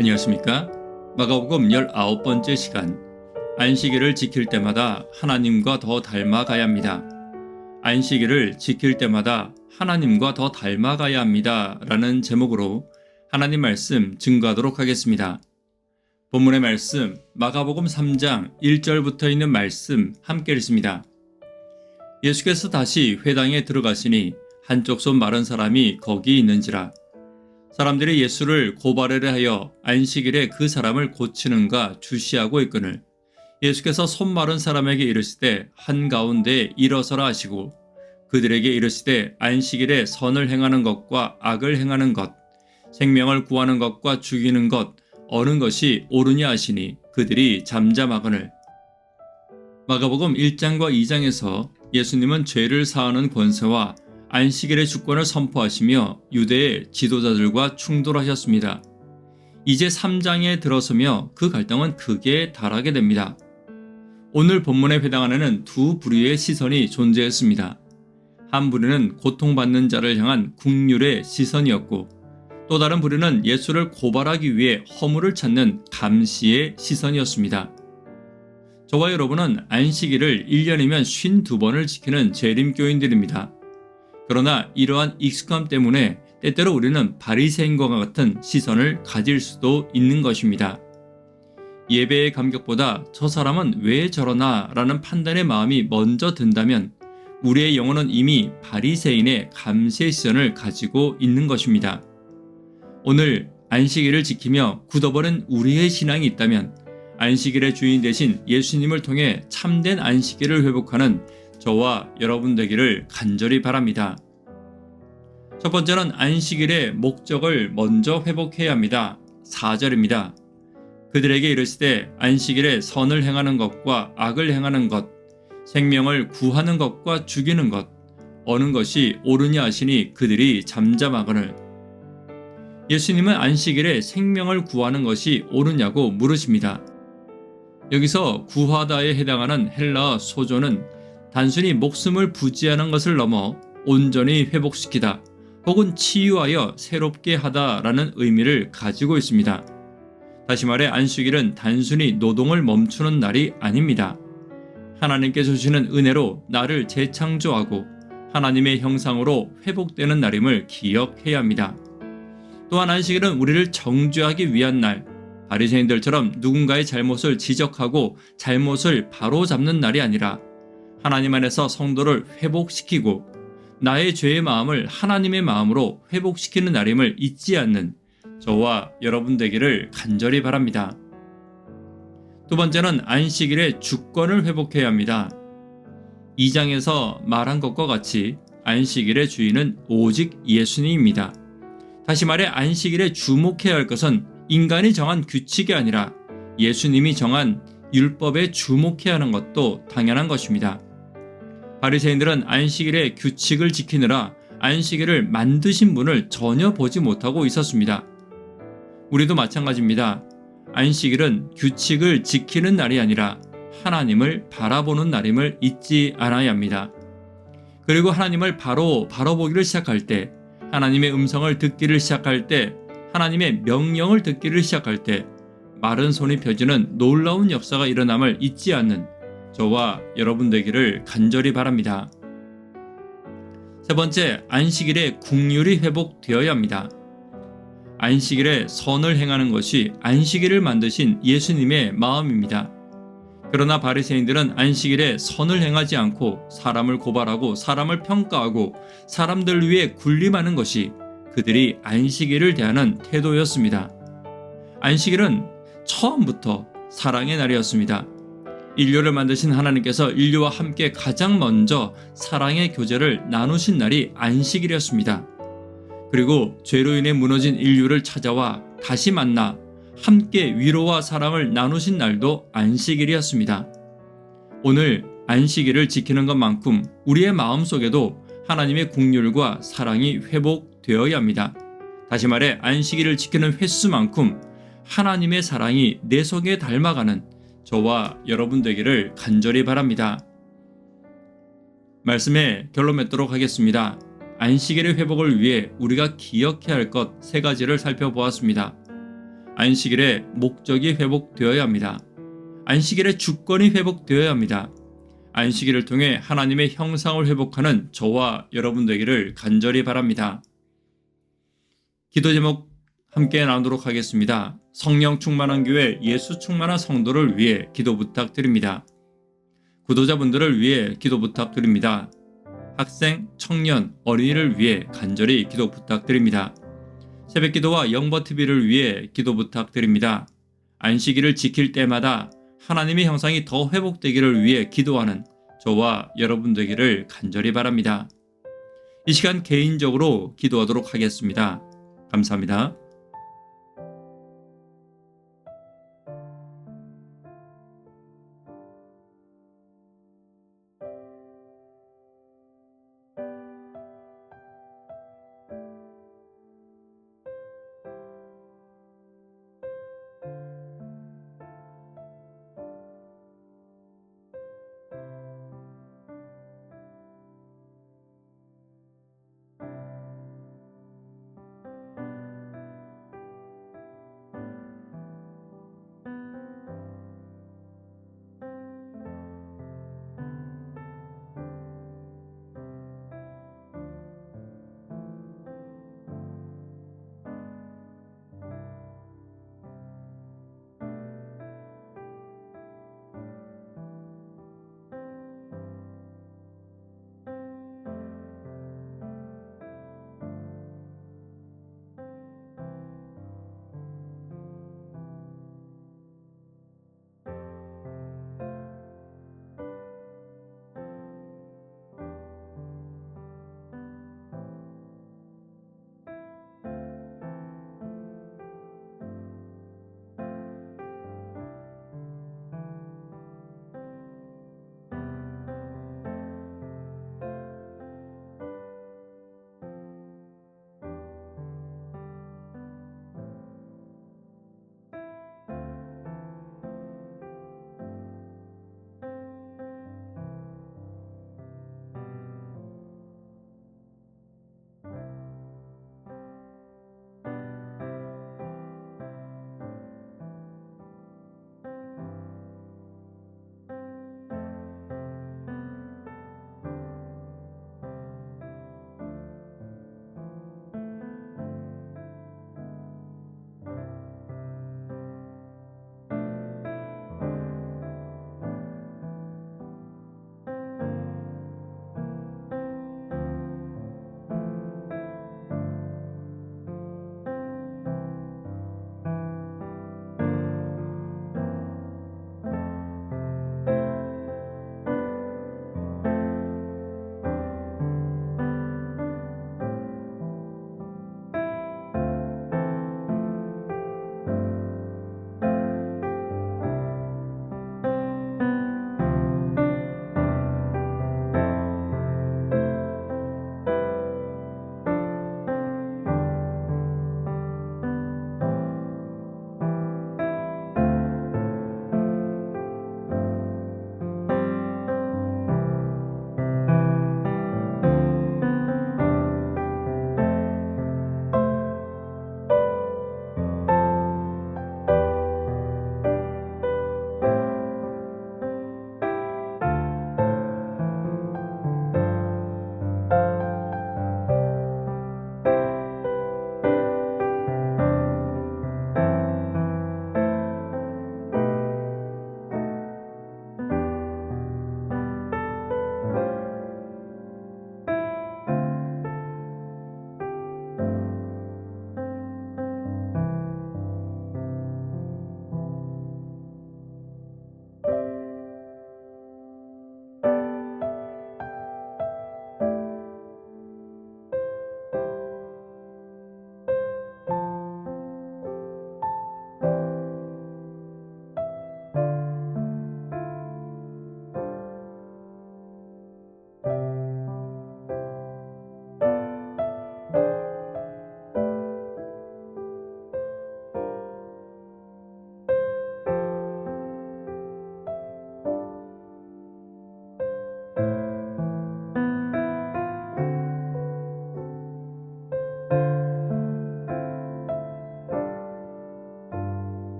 안녕하십니까? 마가복음 19번째 시간, 안식일을 지킬 때마다 하나님과 더 닮아가야 합니다. 안식일을 지킬 때마다 하나님과 더 닮아가야 합니다. 라는 제목으로 하나님 말씀 증거하도록 하겠습니다. 본문의 말씀, 마가복음 3장 1절부터 있는 말씀 함께 읽습니다. 예수께서 다시 회당에 들어가시니 한쪽 손 마른 사람이 거기 있는지라. 사람들이 예수를 고발하려 하여 안식일에 그 사람을 고치는가 주시하고 있거늘 예수께서 손 마른 사람에게 이르시되 한가운데 일어서라 하시고 그들에게 이르시되 안식일에 선을 행하는 것과 악을 행하는 것, 생명을 구하는 것과 죽이는 것 어느 것이 옳으냐 하시니 그들이 잠잠하거늘. 마가복음 1장과 2장에서 예수님은 죄를 사하는 권세와 안식일의 주권을 선포하시며 유대의 지도자들과 충돌하셨습니다. 이제 3장에 들어서며 그 갈등은 극에 달하게 됩니다. 오늘 본문에 해당하는 두 부류의 시선이 존재했습니다. 한 부류는 고통받는 자를 향한 긍휼의 시선이었고 또 다른 부류는 예수를 고발하기 위해 허물을 찾는 감시의 시선이었습니다. 저와 여러분은 안식일을 1년이면 52번을 지키는 재림교인들입니다. 그러나 이러한 익숙함 때문에 때때로 우리는 바리새인과 같은 시선을 가질 수도 있는 것입니다. 예배의 감격보다 저 사람은 왜 저러나 라는 판단의 마음이 먼저 든다면 우리의 영혼은 이미 바리새인의 감시의 시선을 가지고 있는 것입니다. 오늘 안식일을 지키며 굳어버린 우리의 신앙이 있다면 안식일의 주인 되신 예수님을 통해 참된 안식일을 회복하는 저와 여러분 되기를 간절히 바랍니다. 첫 번째는 안식일의 목적을 먼저 회복해야 합니다. 4절입니다. 그들에게 이르시되 안식일에 선을 행하는 것과 악을 행하는 것, 생명을 구하는 것과 죽이는 것, 어느 것이 옳으냐 하시니 그들이 잠잠하거늘. 예수님은 안식일에 생명을 구하는 것이 옳으냐고 물으십니다. 여기서 구하다에 해당하는 헬라어 소조는 단순히 목숨을 부지하는 것을 넘어 온전히 회복시키다 혹은 치유하여 새롭게 하다라는 의미를 가지고 있습니다. 다시 말해 안식일은 단순히 노동을 멈추는 날이 아닙니다. 하나님께 주시는 은혜로 나를 재창조하고 하나님의 형상으로 회복되는 날임을 기억해야 합니다. 또한 안식일은 우리를 정죄하기 위한 날, 바리새인들처럼 누군가의 잘못을 지적하고 잘못을 바로잡는 날이 아니라 하나님 안에서 성도를 회복시키고 나의 죄의 마음을 하나님의 마음으로 회복시키는 날임을 잊지 않는 저와 여러분 되기를 간절히 바랍니다. 두 번째는 안식일의 주권을 회복해야 합니다. 2장에서 말한 것과 같이 안식일의 주인은 오직 예수님입니다. 다시 말해 안식일에 주목해야 할 것은 인간이 정한 규칙이 아니라 예수님이 정한 율법에 주목해야 하는 것도 당연한 것입니다. 바리새인들은 안식일의 규칙을 지키느라 안식일을 만드신 분을 전혀 보지 못하고 있었습니다. 우리도 마찬가지입니다. 안식일은 규칙을 지키는 날이 아니라 하나님을 바라보는 날임을 잊지 않아야 합니다. 그리고 하나님을 바로 보기를 시작할 때, 하나님의 음성을 듣기를 시작할 때, 하나님의 명령을 듣기를 시작할 때 마른 손이 펴지는 놀라운 역사가 일어남을 잊지 않는 저와 여러분 되기를 간절히 바랍니다. 세 번째, 안식일에 긍휼이 회복되어야 합니다. 안식일에 선을 행하는 것이 안식일을 만드신 예수님의 마음입니다. 그러나 바리새인들은 안식일에 선을 행하지 않고 사람을 고발하고 사람을 평가하고 사람들 위해 군림하는 것이 그들이 안식일을 대하는 태도였습니다. 안식일은 처음부터 사랑의 날이었습니다. 인류를 만드신 하나님께서 인류와 함께 가장 먼저 사랑의 교제를 나누신 날이 안식일이었습니다. 그리고 죄로 인해 무너진 인류를 찾아와 다시 만나 함께 위로와 사랑을 나누신 날도 안식일이었습니다. 오늘 안식일을 지키는 것만큼 우리의 마음속에도 하나님의 긍휼과 사랑이 회복되어야 합니다. 다시 말해 안식일을 지키는 횟수만큼 하나님의 사랑이 내 속에 닮아가는 저와 여러분 되기를 간절히 바랍니다. 말씀에 결론 맺도록 하겠습니다. 안식일의 회복을 위해 우리가 기억해야 할 것 3가지를 살펴보았습니다. 안식일의 목적이 회복되어야 합니다. 안식일의 주권이 회복되어야 합니다. 안식일을 통해 하나님의 형상을 회복하는 저와 여러분 되기를 간절히 바랍니다. 기도 제목 함께 나누도록 하겠습니다. 성령 충만한 교회, 예수 충만한 성도를 위해 기도 부탁드립니다. 구도자분들을 위해 기도 부탁드립니다. 학생, 청년, 어린이를 위해 간절히 기도 부탁드립니다. 새벽기도와 영버TV를 위해 기도 부탁드립니다. 안식일을 지킬 때마다 하나님의 형상이 더 회복되기를 위해 기도하는 저와 여러분 되기를 간절히 바랍니다. 이 시간 개인적으로 기도하도록 하겠습니다. 감사합니다.